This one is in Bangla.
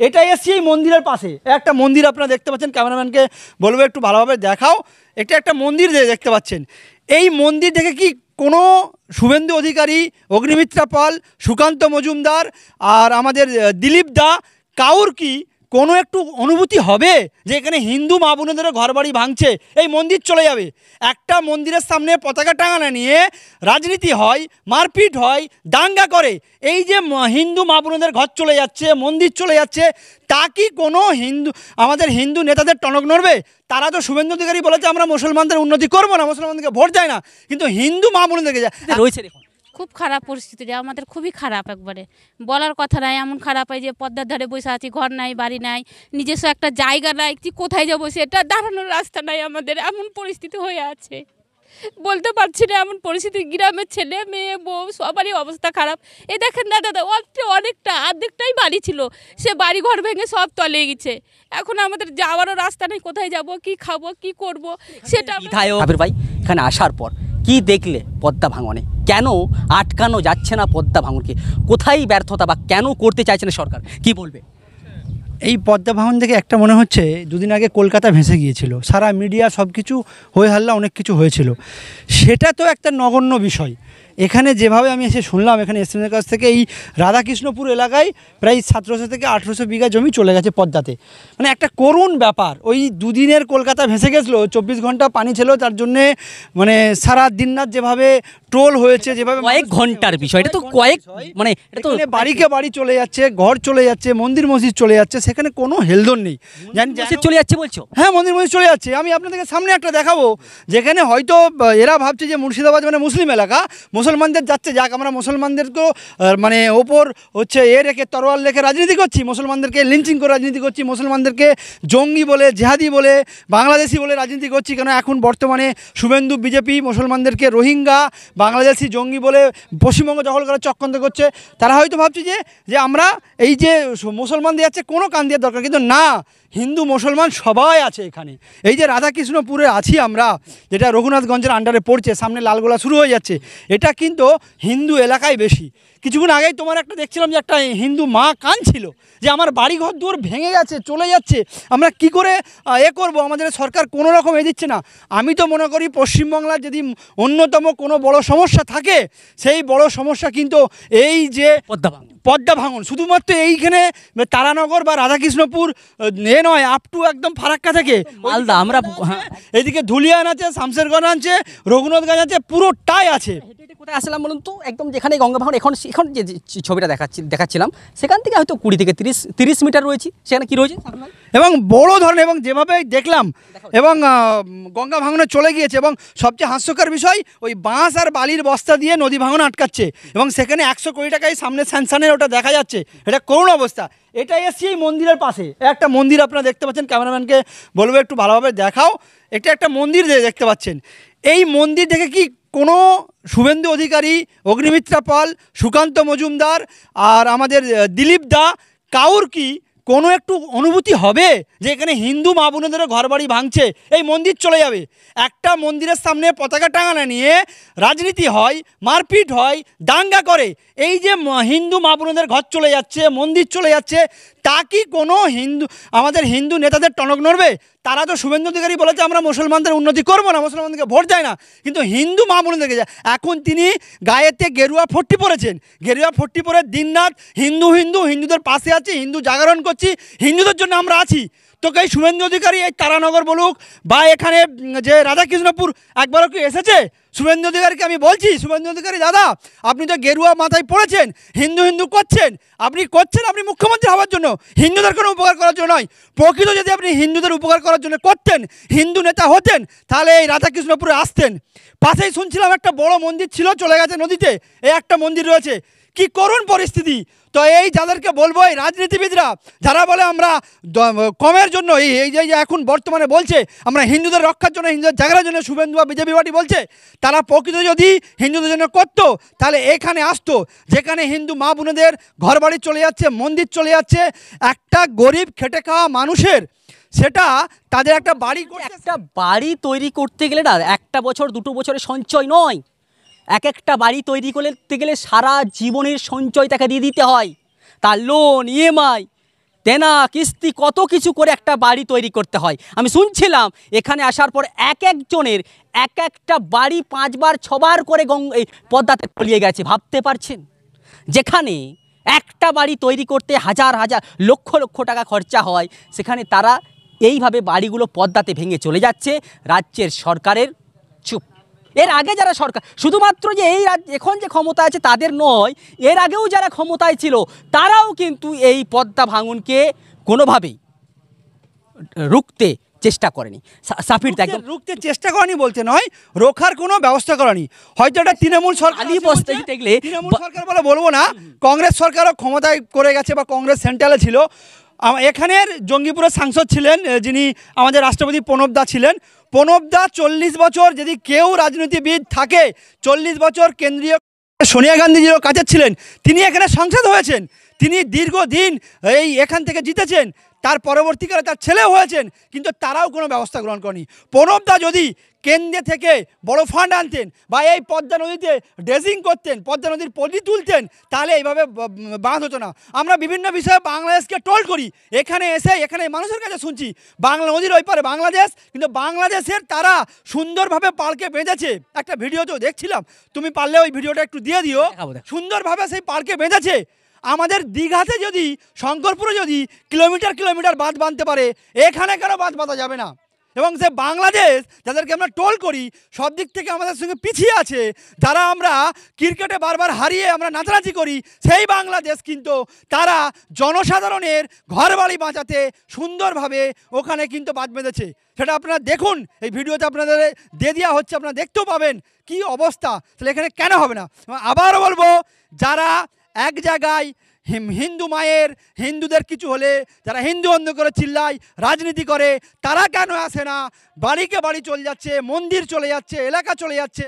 এটা এসছি এই মন্দিরের পাশে একটা মন্দির আপনারা দেখতে পাচ্ছেন, ক্যামেরাম্যানকে বলবো একটু ভালোভাবে দেখাও। এটা একটা মন্দির দেখতে পাচ্ছেন। এই মন্দির দেখে কি কোনো শুভেন্দু অধিকারী, অগ্নিমিত্রা পাল, সুকান্ত মজুমদার আর আমাদের দিলীপ দা কাউর কি কোনো একটু অনুভূতি হবে যে এখানে হিন্দু মা বোনেদেরও ঘর বাড়ি ভাঙছে, এই মন্দির চলে যাবে? একটা মন্দিরের সামনে পতাকা টাঙানো নিয়ে রাজনীতি হয়, মারপিট হয়, দাঙ্গা করে, এই যে হিন্দু মা বোনেদের ঘর চলে যাচ্ছে, মন্দির চলে যাচ্ছে, তা কি কোনো আমাদের হিন্দু নেতাদের টনক নড়বে? তারা তো শুভেন্দু অধিকারী বলেছে আমরা মুসলমানদের উন্নতি করবো না, মুসলমানদেরকে ভোট দেয় না, কিন্তু হিন্দু মা বোনেদেরকে রয়েছে। দেখুন খুব খারাপ পরিস্থিতি, আমাদের খুবই খারাপ, একবারে বলার কথা নাই, এমন খারাপ হয় যে পদ্মার ধারে বসে আছি, ঘর নাই, বাড়ি নাই, নিজস্ব একটা জায়গা নাই, কি কোথায় যাবো সেটা দাঁড়ানোর রাস্তা নাই, আমাদের এমন পরিস্থিতি হয়ে আছে বলতে পারছি না। এমন পরিস্থিতি, গ্রামের ছেলে মেয়ে বউ সবারই অবস্থা খারাপ। এই দেখেন না দাদা, অনেকটা অর্ধেকটাই বাড়ি ছিল, সে বাড়ি ঘর ভেঙে সব তলে গেছে। এখন আমাদের যাওয়ারও রাস্তা নেই, কোথায় যাব, কি খাবো, কি করব সেটা। ভাই এখানে আসার পর কি দেখলে পদ্মা ভাঙনে? কেন আটকানো যাচ্ছে না পদ্মা ভাঙনকে? কোথায় ব্যর্থতা বা কেন করতে চাইছে না সরকার, কি বলবে? এই পদ্মা ভাঙন থেকে একটা মনে হচ্ছে দুদিন আগে কলকাতা ভেসে গিয়েছিল, সারা মিডিয়া সব কিছু হই হাল্লা অনেক কিছু হয়েছিল, সেটা তো একটা নগণ্য বিষয়। এখানে যেভাবে আমি এসে শুনলাম, এখানে এসএমের কাছ থেকে এই রাধাকৃষ্ণপুর এলাকায় প্রায় 1700 থেকে 1800 বিঘা জমি চলে গেছে পদ্মাতে, মানে একটা করুণ ব্যাপার। ওই দুদিনের কলকাতা ভেসে গেছিলো, 24 ঘন্টা পানি ছিল, তার জন্যে মানে সারা দিন রাত যেভাবে ট্রোল হয়েছে, যেভাবে কয়েক ঘন্টার বিষয়, এটা তো কয়েক মানে এটা তো বাড়িকে বাড়ি চলে যাচ্ছে, ঘর চলে যাচ্ছে, মন্দির মসজিদ চলে যাচ্ছে, সেখানে কোনো হেলদোল নেই। চলে যাচ্ছে বলছো? হ্যাঁ, মন্দির মসজিদ চলে যাচ্ছে। আমি আপনাদেরকে সামনে একটা দেখাবো, যেখানে হয়তো এরা ভাবছে যে মুর্শিদাবাদ মানে মুসলিম এলাকা, মুসলমানদের যাচ্ছে, যাক আমরা মুসলমানদেরকেও মানে ওপর হচ্ছে রেখে তরোয়াল রেখে রাজনীতি করছি, মুসলমানদেরকে লিঞ্চিং করে রাজনীতি করছি, মুসলমানদেরকে জঙ্গি বলে, জেহাদি বলে, বাংলাদেশি বলে রাজনীতি করছি। কেন এখন বর্তমানে শুভেন্দু বিজেপি মুসলমানদেরকে রোহিঙ্গা, বাংলাদেশি জঙ্গি বলে পশ্চিমবঙ্গ দখল করার চক্রান্ত করছে। তারা হয়তো ভাবছে যে আমরা এই যে মুসলমানদের যাচ্ছে কোনো কান দেওয়ার দরকার, কিন্তু না, হিন্দু মুসলমান সবাই আছে এখানে। এই যে রাধাকৃষ্ণপুরে আছি আমরা, যেটা রঘুনাথগঞ্জের আন্ডারে পড়ছে, সামনে লালগোলা শুরু হয়ে যাচ্ছে, এটা কিন্তু হিন্দু এলাকায় বেশি। কিছুক্ষণ আগেই তোমার একটা দেখছিলাম যে একটা হিন্দু মা কাঁদছিল যে আমার বাড়িঘর দুয়ার ভেঙে গেছে, চলে যাচ্ছে, আমরা কি করে করব, আমাদের সরকার কোনো রকম দিচ্ছে না। আমি তো মনে করি পশ্চিমবাংলার যদি অন্যতম কোনো বড় সমস্যা থাকে, সেই বড় সমস্যা কিন্তু এই যে পদ্মা ভাঙন। শুধুমাত্র এইখানে তারানগর বা রাধাকৃষ্ণপুর নয়, আপ টু একদম ফারাক্কা থেকে মালদা, আমরা এদিকে ধুলিয়ান আছে, শামশেরগঞ্জ আছে, রঘুনাথগঞ্জ আছে, পুরোটাই আছে। কোথায় আসলাম বলুন তো? একদম যেখানে গঙ্গা ভাঙন এখন যে ছবিটা দেখাচ্ছিলাম, সেখান থেকে হয়তো 20 থেকে 30 মিটার রয়েছে, সেখানে কি রয়েছে এবং বড় ধরনের, এবং যেভাবে দেখলাম এবং গঙ্গা ভাঙনে চলে গিয়েছে, এবং সবচেয়ে হাস্যকর বিষয় ওই বাঁশ আর বালির বস্তা দিয়ে নদী ভাঙন আটকাচ্ছে, এবং সেখানে 100 কোটি টাকায় সামনে স্যাংশনের ওটা দেখা যাচ্ছে। এটা করুণ অবস্থা। এটা এসছি এই মন্দিরের পাশে একটা মন্দির আপনারা দেখতে পাচ্ছেন, ক্যামেরাম্যানকে বলবো একটু ভালোভাবে দেখাও। এটা একটা মন্দির দেখতে পাচ্ছেন। এই মন্দির দেখে কি কোনো শুভেন্দু অধিকারী, অগ্নিমিত্রা পাল, সুকান্ত মজুমদার আর আমাদের দিলীপ দা কাউর কি কোনো একটু অনুভূতি হবে যে এখানে হিন্দু মা বোনেদেরও ঘর বাড়ি ভাঙছে, এই মন্দির চলে যাবে? একটা মন্দিরের সামনে পতাকা টাঙানো নিয়ে রাজনীতি হয়, মারপিট হয়, দাঙ্গা করে, এই যে হিন্দু মা বোনেদের ঘর চলে যাচ্ছে, মন্দির চলে যাচ্ছে, তা কি কোনো আমাদের হিন্দু নেতাদের টনক নড়বে? তারা তো শুভেন্দু অধিকারী বলেছে আমরা মুসলমানদের উন্নতি করবো না, মুসলমানদেরকে ভোট দেয় না, কিন্তু হিন্দু মা বোনেদেরকে এখন তিনি গায়েতে গেরুয়া ফট্টি পরেছেন, গেরুয়া ফট্টি পরে দিনরাত হিন্দুদের পাশে আছি, হিন্দু জাগরণ করছি, হিন্দুদের জন্য আমরা আছি। তোকে এই শুভেন্দু অধিকারী এই তারানগর বলুক বা এখানে যে রাধাকৃষ্ণপুর একবারও কি এসেছে? শুভেন্দু অধিকারীকে আমি বলছি, শুভেন্দু অধিকারী দাদা, আপনি তো গেরুয়া মাথায় পড়েছেন, হিন্দু করছেন, আপনি মুখ্যমন্ত্রী হওয়ার জন্য, হিন্দুদের কোনো উপকার করার জন্য নয়। প্রকৃত যদি আপনি হিন্দুদের উপকার করার জন্য করতেন, হিন্দু নেতা হতেন, তাহলে এই রাধাকৃষ্ণপুরে আসতেন। পাশেই শুনছিলাম একটা বড় মন্দির ছিল, চলে গেছে নদীতে, এই একটা মন্দির রয়েছে। কি করুণ পরিস্থিতি। তো এই যাদেরকে বলবো, এই রাজনীতিবিদরা যারা বলে আমরা কমের জন্য, এই যে এখন বর্তমানে বলছে আমরা হিন্দুদের রক্ষার জন্য, হিন্দুদের জাগরার জন্য শুভেন্দু বা বিজেপি পার্টি বলছে, তারা প্রকৃত যদি হিন্দুদের জন্য করতো তাহলে এখানে আসতো, যেখানে হিন্দু মা বোনেদের ঘর বাড়ি চলে যাচ্ছে, মন্দির চলে যাচ্ছে, একটা গরিব খেটে খাওয়া মানুষের সেটা তাদের একটা বাড়ি তৈরি করতে গেলে না 1 বছর 2 বছরের সঞ্চয় নয়, একটা বাড়ি তৈরি করতে গেলে সারা জীবনের সঞ্চয় তাকে দিয়ে দিতে হয়, তার লোন, EMI, তেনা কিস্তি কত কিছু করে একটা বাড়ি তৈরি করতে হয়। আমি শুনছিলাম এখানে আসার পর এক একজনের এক একটা বাড়ি 5 বার 6 বার করে এই পদ্মাতে তলিয়ে গেছে। ভাবতে পারছেন, যেখানে একটা বাড়ি তৈরি করতে হাজার হাজার লক্ষ লক্ষ টাকা খরচা হয়, সেখানে তারা এইভাবে বাড়িগুলো পদ্মাতে ভেঙে চলে যাচ্ছে। রাজ্যের সরকারের চুপ। এর আগে যারা সরকার, শুধুমাত্র যে এই এখন যে ক্ষমতা আছে তাদের নয়, এর আগেও যারা ক্ষমতায় ছিল তারাও কিন্তু এই পদ্মা ভাঙনকে কোনোভাবেই রুখতে চেষ্টা করেনি। সাফির একদম রুখতে চেষ্টা করেনি বলতে নয়, রোখার কোনো ব্যবস্থা করেনি। হয়তো এটা তৃণমূল সরকার খালি বসতে দেখলে তৃণমূল সরকার বলে বলবো না, কংগ্রেস সরকারও ক্ষমতায় করে গেছে বা কংগ্রেস সেন্ট্রালে ছিল। এখানের জঙ্গিপুরের সাংসদ ছিলেন যিনি আমাদের রাষ্ট্রপতি প্রণব দা ছিলেন। প্রণব দা 40 বছর, যদি কেউ রাজনীতিবিদ থাকে 40 বছর কেন্দ্রীয় সোনিয়া গান্ধীজিরও কাছে ছিলেন, তিনি এখানে সাংসদ হয়েছেন, তিনি দীর্ঘদিন এখান থেকে জিতেছেন, তার পরবর্তীকালে তার ছেলেও হয়েছেন, কিন্তু তারাও কোনো ব্যবস্থা গ্রহণ করেনি। প্রণব দা যদি কেন্দ্রে থেকে বড় ফান্ড আনতেন বা এই পদ্মা নদীতে ড্রেজিং করতেন, পদ্মা নদীর পলি তুলতেন, তাহলে এইভাবে বাঁধ হতো না। আমরা বিভিন্ন বিষয়ে বাংলাদেশকে ট্রোল করি, এখানে এসে এখানে মানুষের কাছে শুনছি বাংলা নদীর ওই পারে বাংলাদেশ, কিন্তু বাংলাদেশের তারা সুন্দরভাবে পালকে বেঁধেছে। একটা ভিডিওতেও দেখছিলাম, তুমি পারলে ওই ভিডিওটা একটু দিয়ে দিও। সুন্দরভাবে সেই পালকে বেঁধেছে। আমাদের দীঘাতে যদি, শঙ্করপুরে যদি কিলোমিটার কিলোমিটার বাঁধ বাঁধতে পারে, এখানে কেন বাঁধ বাঁধা যাবে না? এবং সে বাংলাদেশ যাদেরকে আমরা টোল করি, সব দিক থেকে আমাদের সঙ্গে পিছিয়ে আছে, যারা আমরা ক্রিকেটে বারবার হারিয়ে আমরা নাচানাচি করি, সেই বাংলাদেশ কিন্তু তারা জনসাধারণের ঘরবাড়ি বাঁচাতে সুন্দরভাবে ওখানে কিন্তু বাঁধ বেঁধেছে। সেটা আপনারা দেখুন, এই ভিডিওতে আপনাদের দিয়ে দেওয়া হচ্ছে, আপনারা দেখতেও পাবেন কি অবস্থা। তাহলে এখানে কেন হবে না? আবারও বলবো, যারা এক জায়গায় হিন্দু মায়ের, হিন্দুদের কিছু হলে যারা হিন্দু অন্ধ করে চিল্লায়, রাজনীতি করে, তারা কেন আসে না? বাড়িকে বাড়ি চলে যাচ্ছে, মন্দির চলে যাচ্ছে, এলাকা চলে যাচ্ছে।